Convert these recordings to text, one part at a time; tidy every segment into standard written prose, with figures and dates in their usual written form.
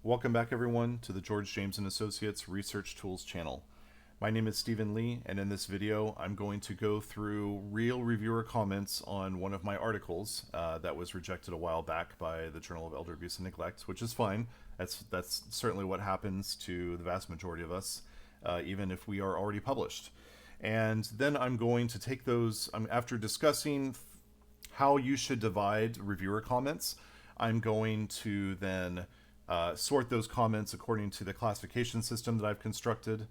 Welcome back everyone to the George James & Associates Research Tools channel. My name is Stephen Lee, and in this video I'm going to go through real reviewer comments on one of my articles that was rejected a while back by the Journal of Elder Abuse and Neglect, which is fine. That's certainly what happens to the vast majority of us, even if we are already published. And then I'm going to take those, after discussing how you should divide reviewer comments, I'm going to then sort those comments according to the classification system that I've constructed.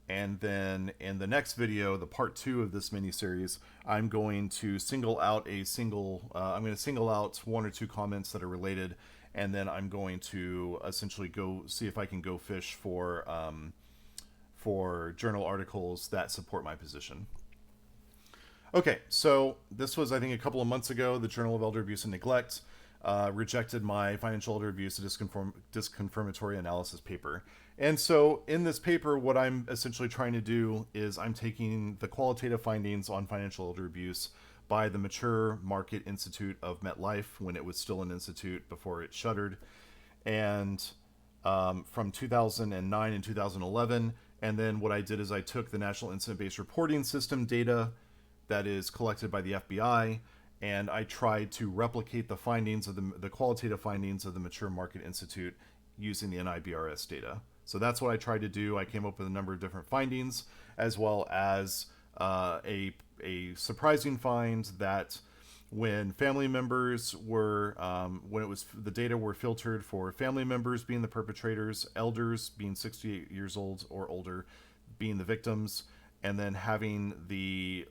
And then in the next video, the part 2 of this mini-series, I'm going to single out one or two comments that are related, and then I'm going to essentially go see if I can go fish for journal articles that support my position. Okay, so this was, I think, a couple of months ago. The Journal of Elder Abuse and Neglect rejected my financial elder abuse disconfirmatory analysis paper. And so in this paper, what I'm essentially trying to do is I'm taking the qualitative findings on financial elder abuse by the Mature Market Institute of MetLife when it was still an institute before it shuttered, and from 2009 and 2011. And then what I did is I took the National Incident-Based Reporting System data that is collected by the FBI, and I tried to replicate the findings of the qualitative findings of the Mature Market Institute using the NIBRS data. So that's what I tried to do. I came up with a number of different findings, as well as a surprising find that when family members were, the data were filtered for family members being the perpetrators, elders being 68 years old or older being the victims, and then having the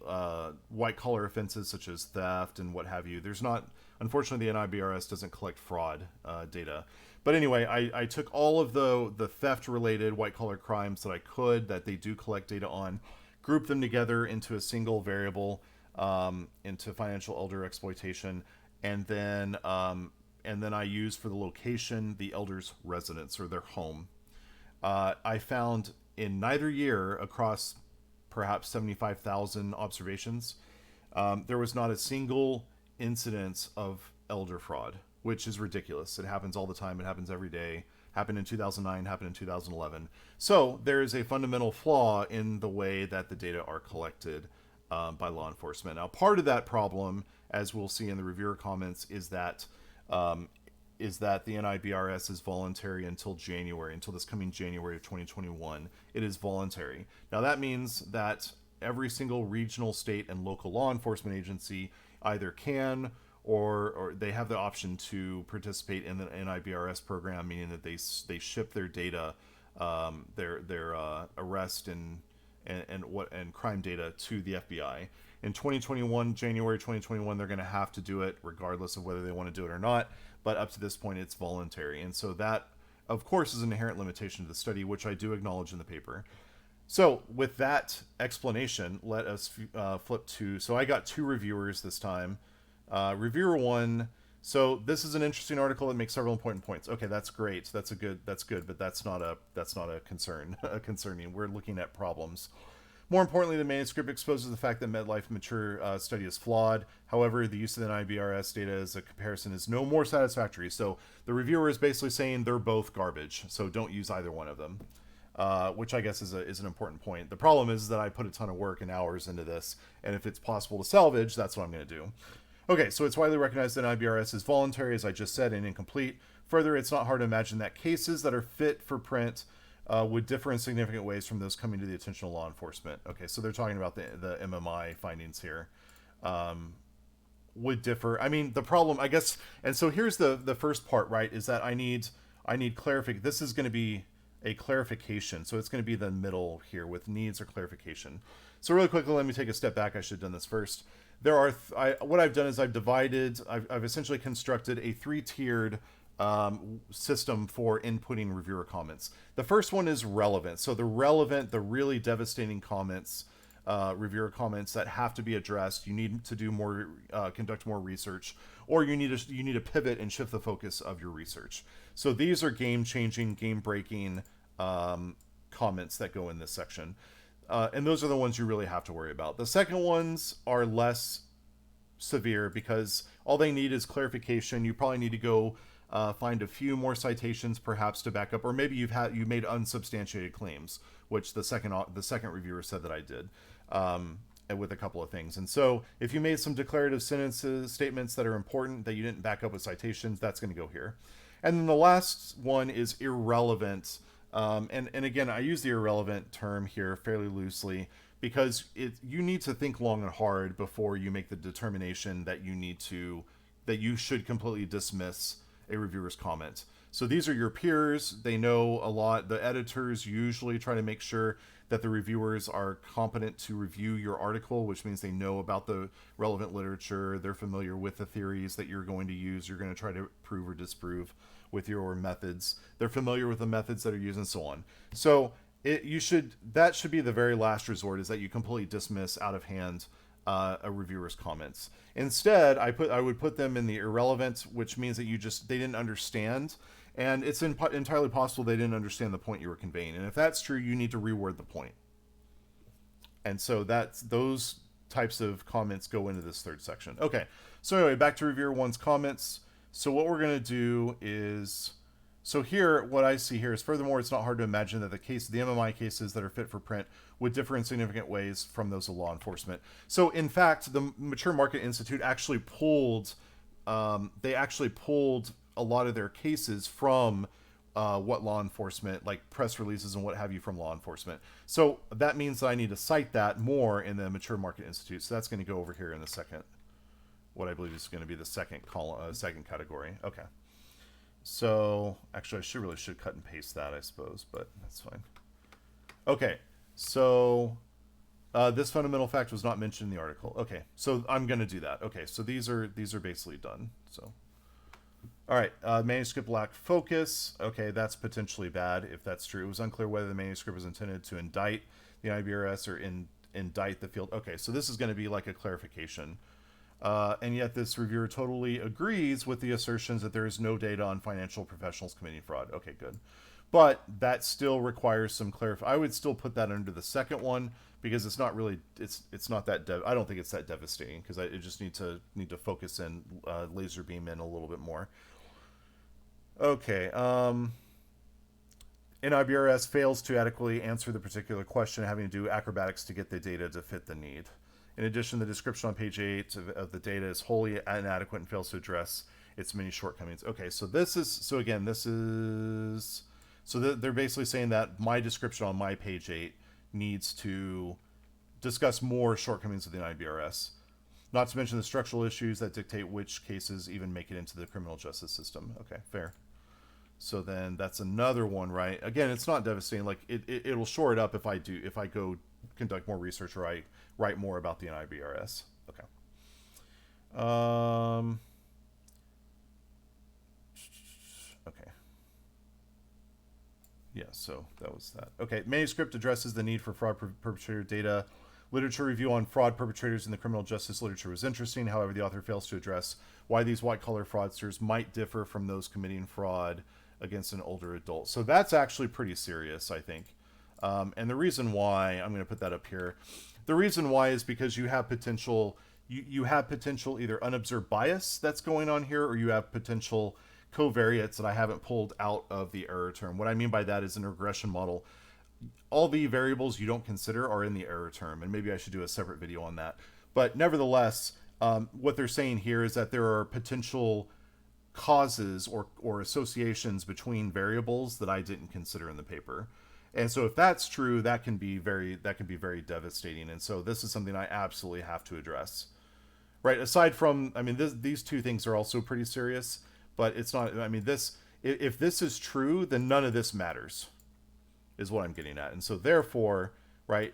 white-collar offenses such as theft and what have you. There's not, unfortunately, the NIBRS doesn't collect fraud data. But anyway, I took all of the theft-related white-collar crimes that I could, that they do collect data on, grouped them together into a single variable, into financial elder exploitation, and then I used for the location the elder's residence or their home. I found in neither year, across perhaps 75,000 observations, there was not a single incidence of elder fraud, which is ridiculous. It happens all the time. It happens every day. Happened in 2009, happened in 2011. So there is a fundamental flaw in the way that the data are collected by law enforcement. Now, part of that problem, as we'll see in the reviewer comments, is that the NIBRS is voluntary until this coming January of 2021. It is voluntary. Now that means that every single regional, state, and local law enforcement agency either can or they have the option to participate in the NIBRS program, meaning that they ship their data, their arrest and crime data to the FBI. In 2021, January 2021, they're going to have to do it regardless of whether they want to do it or not. But up to this point, it's voluntary. And so that, of course, is an inherent limitation to the study, which I do acknowledge in the paper. So with that explanation, let us flip to, so I got 2 reviewers this time. Reviewer 1, so this is an interesting article that makes several important points. Okay, that's great. That's good, but that's not a concern, concerning. We're looking at problems. More importantly, the manuscript exposes the fact that MetLife Mature study is flawed. However, the use of the NIBRS data as a comparison is no more satisfactory. So the reviewer is basically saying they're both garbage, so don't use either one of them, which I guess is an important point. The problem is that I put a ton of work and hours into this, and if it's possible to salvage, that's what I'm going to do. Okay, so it's widely recognized that NIBRS is voluntary, as I just said, and incomplete. Further, it's not hard to imagine that cases that are fit for print would differ in significant ways from those coming to the attention of law enforcement. Okay, so they're talking about the MMI findings here. Would differ. I mean, the problem, I guess, and so here's the first part, right, is that I need clarification. This is going to be a clarification, so it's going to be the middle here with needs or clarification. So really quickly, let me take a step back. I should have done this first. There are, what I've done is I've essentially constructed a 3-tiered system for inputting reviewer comments. The first one is relevant. So the really devastating comments, reviewer comments that have to be addressed. You need to do more, conduct more research, or you need to pivot and shift the focus of your research. So these are game-changing, game-breaking comments that go in this section. And those are the ones you really have to worry about. The second ones are less severe because all they need is clarification. You probably need to go find a few more citations perhaps to back up, or maybe you made unsubstantiated claims, which the second reviewer said that I did, and with a couple of things. And so if you made some declarative statements that are important that you didn't back up with citations, that's going to go here. And then the last one is irrelevant. And again, I use the irrelevant term here fairly loosely because you need to think long and hard before you make the determination that you should completely dismiss a reviewer's comment. So these are your peers. They know a lot. The editors usually try to make sure that the reviewers are competent to review your article, which means they know about the relevant literature. They're familiar with the theories that you're going to use. You're going to try to prove or disprove with your methods. They're familiar with the methods that are used and so on. So that should be the very last resort, is that you completely dismiss out of hand a reviewer's comments. Instead, I would put them in the irrelevant, which means that they didn't understand, and it's entirely possible they didn't understand the point you were conveying. And if that's true, you need to reword the point. And so those types of comments go into this third section. Okay, so anyway, back to reviewer one's comments. So what we're going to do is, so here, what I see here is, furthermore, it's not hard to imagine that the MMI cases that are fit for print would differ in significant ways from those of law enforcement. So in fact, the Mature Market Institute actually pulled a lot of their cases from what law enforcement, like press releases and what have you, from law enforcement. So that means that I need to cite that more in the Mature Market Institute. So that's going to go over here in the second, what I believe is going to be the second category. Okay. So actually, I really should cut and paste that, I suppose, but that's fine. Okay. So this fundamental fact was not mentioned in the article. Okay. So I'm going to do that. Okay. So these are basically done. So. All right, manuscript lacked focus. Okay, that's potentially bad if that's true. It was unclear whether the manuscript was intended to indict the IBRS or indict the field. Okay, so this is going to be like a clarification. And yet this reviewer totally agrees with the assertions that there is no data on financial professionals committing fraud. Okay, good. But that still requires some clarification. I would still put that under the second one because it's not really, it's not that, I don't think it's that devastating because I just need to focus in, laser beam in a little bit more. Okay, NIBRS fails to adequately answer the particular question, having to do acrobatics to get the data to fit the need. In addition, the description on page 8 of the data is wholly inadequate and fails to address its many shortcomings. Okay, so they're basically saying that my description on my page 8 needs to discuss more shortcomings of the NIBRS. Not to mention the structural issues that dictate which cases even make it into the criminal justice system. Okay, fair. So then that's another one, right? Again, it's not devastating. Like it'll shore it up if I go conduct more research or I write more about the NIBRS. Okay. Okay. Yeah, so that was that. Okay, manuscript addresses the need for fraud perpetrator data. Literature review on fraud perpetrators in the criminal justice literature was interesting. However, the author fails to address why these white-collar fraudsters might differ from those committing fraud against an older adult. So that's actually pretty serious, I think. And the reason why, I'm going to put that up here. The reason why is because you have potential, you have potential either unobserved bias that's going on here, or you have potential covariates that I haven't pulled out of the error term. What I mean by that is in a regression model, all the variables you don't consider are in the error term, and maybe I should do a separate video on that. But nevertheless, what they're saying here is that there are potential causes or associations between variables that I didn't consider in the paper. And so if that's true, that can be very devastating. And so this is something I absolutely have to address. Right, aside from, I mean, these two things are also pretty serious, but it's not, I mean, if this is true, then none of this matters, is what I'm getting at. And so therefore, right,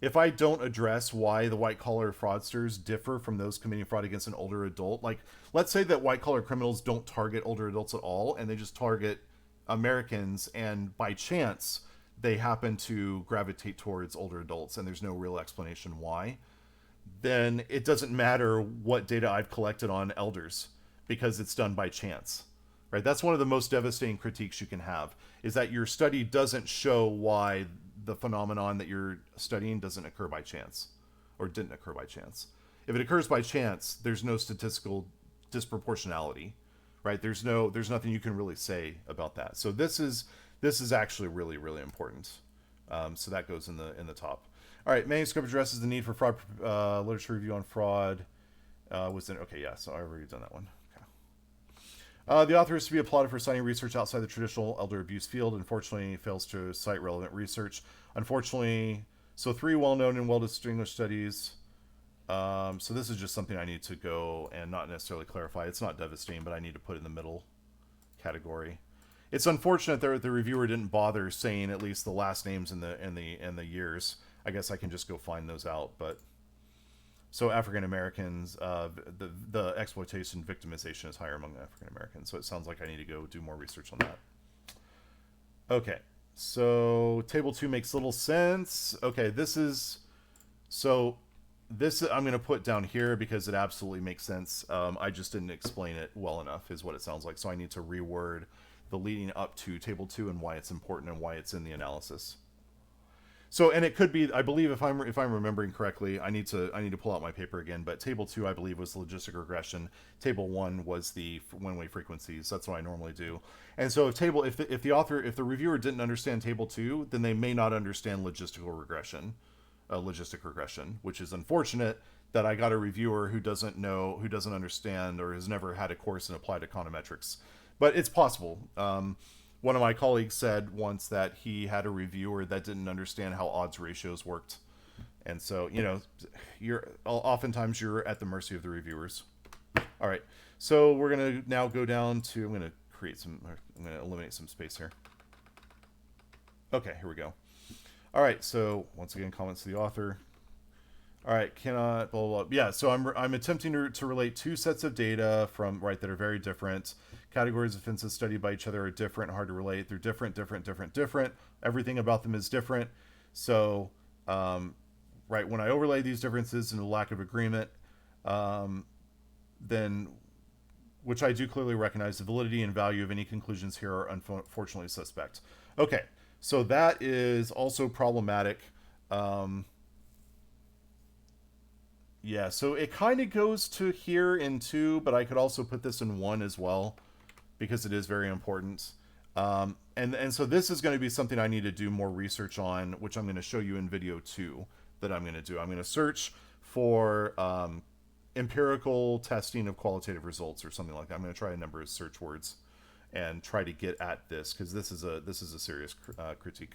if I don't address why the white-collar fraudsters differ from those committing fraud against an older adult, like, let's say that white-collar criminals don't target older adults at all, and they just target Americans, and by chance, they happen to gravitate towards older adults, and there's no real explanation why, then it doesn't matter what data I've collected on elders, because it's done by chance. Right? That's one of the most devastating critiques you can have, is that your study doesn't show why the phenomenon that you're studying doesn't occur by chance, or didn't occur by chance. If it occurs by chance, there's no statistical disproportionality, right? There's nothing you can really say about that. So this is actually really, really important. So that goes in the top. All right, manuscript addresses the need for fraud literature review on fraud. Okay, yeah, so I've already done that one. The author is to be applauded for citing research outside the traditional elder abuse field. Unfortunately, fails to cite relevant research. Unfortunately, so 3 well-known and well-distinguished studies. So this is just something I need to go and not necessarily clarify. It's not devastating, but I need to put in the middle category. It's unfortunate that the reviewer didn't bother saying at least the last names and the years. I guess I can just go find those out, but. So African Americans, the exploitation victimization is higher among African Americans. So it sounds like I need to go do more research on that. Okay, so table 2 makes little sense. Okay, this I'm going to put down here because it absolutely makes sense. I just didn't explain it well enough is what it sounds like. So I need to reword the leading up to table 2 and why it's important and why it's in the analysis. So, and it could be, I believe, if I'm remembering correctly, I need to pull out my paper again. But table 2, I believe, was logistic regression. Table 1 was the one-way frequencies. That's what I normally do. And so, if the reviewer didn't understand table 2, then they may not understand logistic regression, which is unfortunate that I got a reviewer who doesn't understand, or has never had a course in applied econometrics. But it's possible. One of my colleagues said once that he had a reviewer that didn't understand how odds ratios worked. And so, oftentimes you're at the mercy of the reviewers. All right. So we're going to now go down to, I'm going to eliminate some space here. Okay, here we go. All right. So once again, comments to the author. All right, cannot, blah, blah, blah. Yeah, so I'm attempting to relate 2 sets of data that are very different. Categories of offenses studied by each other are different, hard to relate. They're different. Everything about them is different. So, when I overlay these differences and the lack of agreement, then, which I do clearly recognize, the validity and value of any conclusions here are unfortunately suspect. Okay, so that is also problematic. Yeah, so it kind of goes to here in 2, but I could also put this in 1 as well, because it is very important. And so this is going to be something I need to do more research on, which I'm going to show you in video 2 that I'm going to do. I'm going to search for empirical testing of qualitative results or something like that. I'm going to try a number of search words and try to get at this, because this is a serious critique.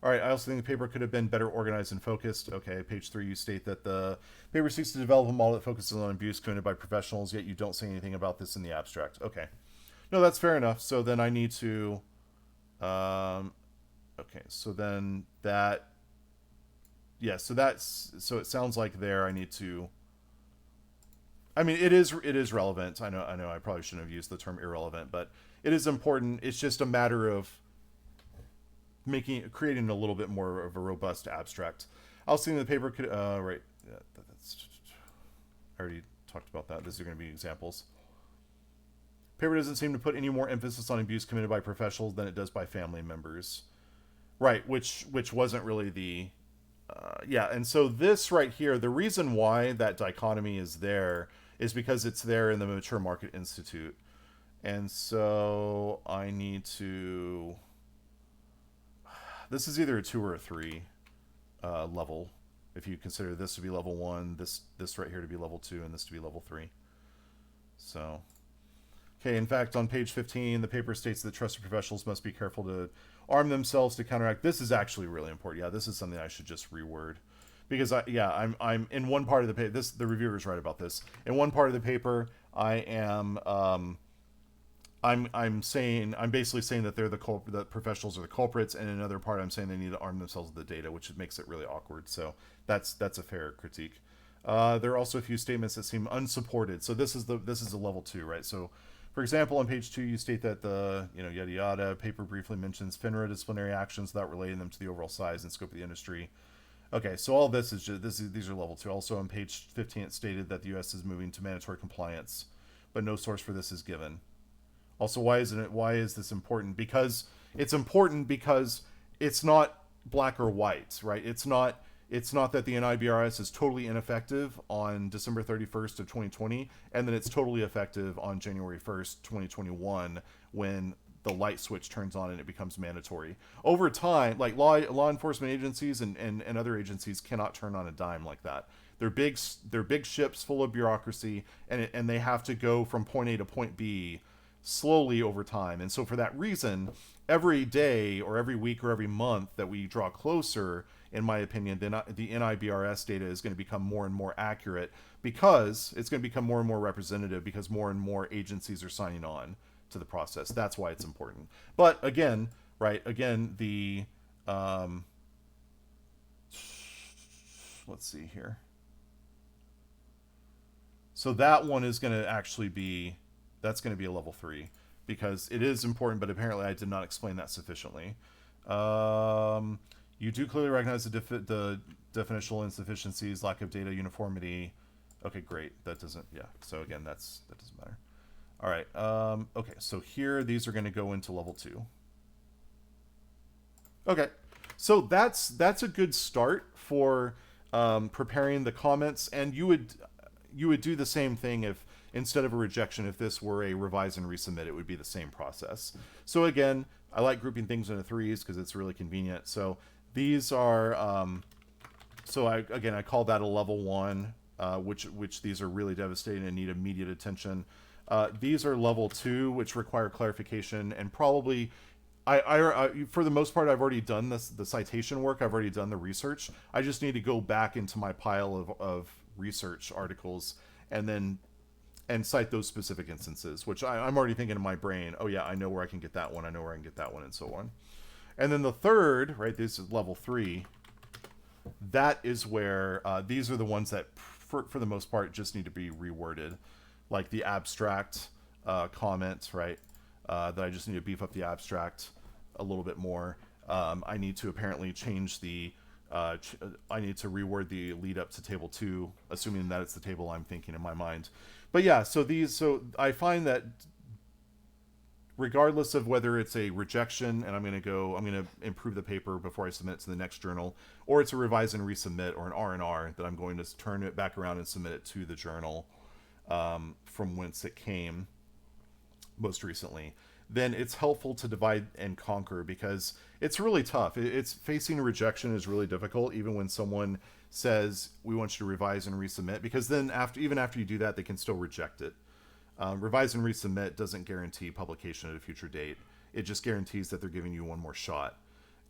All right, I also think the paper could have been better organized and focused. Okay, page 3, you state that the paper seeks to develop a model that focuses on abuse committed by professionals, yet you don't say anything about this in the abstract. Okay. No, that's fair enough. So then I need to... okay, so then that... Yeah, so it sounds like there I need to... I mean, it is relevant. I know I probably shouldn't have used the term irrelevant, but it is important. It's just a matter of creating a little bit more of a robust abstract. I was thinking the paper could right. Yeah, that's I already talked about that. These are going to be examples. Paper doesn't seem to put any more emphasis on abuse committed by professionals than it does by family members. Right, which wasn't really the yeah, and so this right here, the reason why that dichotomy is there is because it's there in the Mature Market Institute. And so I need to... This is either a 2 or a 3 level. If you consider this to be level 1, this right here to be level 2, and this to be level 3. So, okay, in fact, on page 15, the paper states that trusted professionals must be careful to arm themselves to counteract. This is actually really important. Yeah, this is something I should just reword. Because, I'm in one part of the paper, the reviewer is right about this. In one part of the paper, I am... I'm basically saying that that professionals are the culprits, and in another part I'm saying they need to arm themselves with the data, which makes it really awkward. So that's a fair critique. There are also a few statements that seem unsupported. So this is a level 2, right? So, for example, on page 2 you state that the yada yada paper briefly mentions FINRA disciplinary actions without relating them to the overall size and scope of the industry. Okay, so all this is these are level 2. Also on page 15 it stated that the U.S. is moving to mandatory compliance, but no source for this is given. Also, why is this important? Because it's important because it's not black or white, right? It's not It's not that the NIBRS is totally ineffective on December 31st of 2020, and then it's totally effective on January 1st, 2021, when the light switch turns on and it becomes mandatory. Over time, like law enforcement agencies and other agencies cannot turn on a dime like that. They're big ships full of bureaucracy, and they have to go from point A to point B slowly over time. And so for that reason, every day or every week or every month that we draw closer, in my opinion, the NIBRS data is going to become more and more accurate, because it's going to become more and more representative, because more and more agencies are signing on to the process. That's why it's important. But again, right, again, the let's see here. So that one is going to actually be, that's going to be a level 3, because it is important, but apparently I did not explain that sufficiently. You do clearly recognize the definitional insufficiencies, lack of data uniformity. Okay, great. That doesn't, yeah. So again, that doesn't matter. All right. Okay, so here, these are going to go into level 2. Okay, so that's a good start for preparing the comments, and you would do the same thing if, instead of a rejection, if this were a revise and resubmit, it would be the same process. So again, I like grouping things into 3s because it's really convenient. So these are, I call that a level 1, which these are really devastating and need immediate attention. These are level 2, which require clarification, and probably, I for the most part, I've already done the citation work. I've already done the research. I just need to go back into my pile of research articles and cite those specific instances, which I'm already thinking in my brain, oh yeah, I know where I can get that one, I know where I can get that one, and so on. And then the third, right, this is level 3. That is where these are the ones that, for the most part, just need to be reworded, like the abstract comment, right? That I just need to beef up the abstract a little bit more. I need to apparently change the, I need to reword the lead up to table 2, assuming that it's the table I'm thinking in my mind. But yeah, so I find that regardless of whether it's a rejection and I'm going to improve the paper before I submit it to the next journal, or it's a revise and resubmit, or an R&R, that I'm going to turn it back around and submit it to the journal from whence it came most recently, then it's helpful to divide and conquer, because it's really tough. It's facing rejection is really difficult, even when someone says, we want you to revise and resubmit, because then even after you do that, they can still reject it. Revise and resubmit doesn't guarantee publication at a future date. It just guarantees that they're giving you one more shot.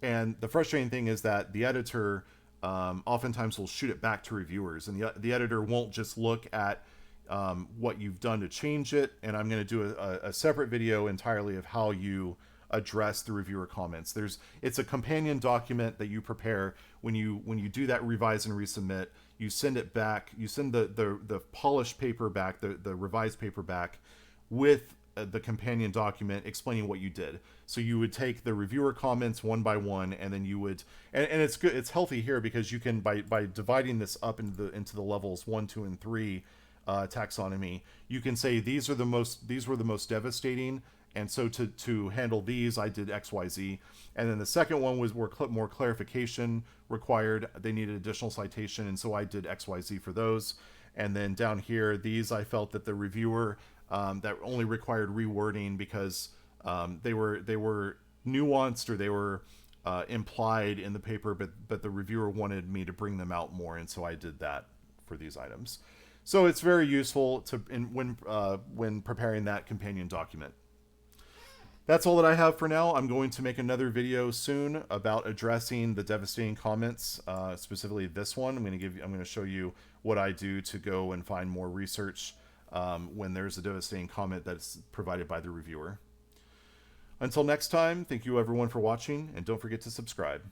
And the frustrating thing is that the editor oftentimes will shoot it back to reviewers, and the editor won't just look at what you've done to change it. And I'm going to do a separate video entirely of how you address the reviewer comments. It's a companion document that you prepare when you do that revise and resubmit. You send it back. You send the polished paper back, the revised paper back, with the companion document explaining what you did. So you would take the reviewer comments one by one, and then you would, and it's good. It's healthy here because you can, by dividing this up into the levels 1, 2, and 3 taxonomy, you can say these were the most devastating, and so to handle these, I did XYZ. And then the second one was more clarification required. They needed additional citation, and so I did XYZ for those. And then down here, these I felt that the reviewer that only required rewording because they were nuanced, or they were implied in the paper, but the reviewer wanted me to bring them out more, and so I did that for these items. So it's very useful when preparing that companion document. That's all that I have for now. I'm going to make another video soon about addressing the devastating comments, specifically this one. I'm going to show you what I do to go and find more research when there's a devastating comment that's provided by the reviewer. Until next time, thank you everyone for watching, and don't forget to subscribe.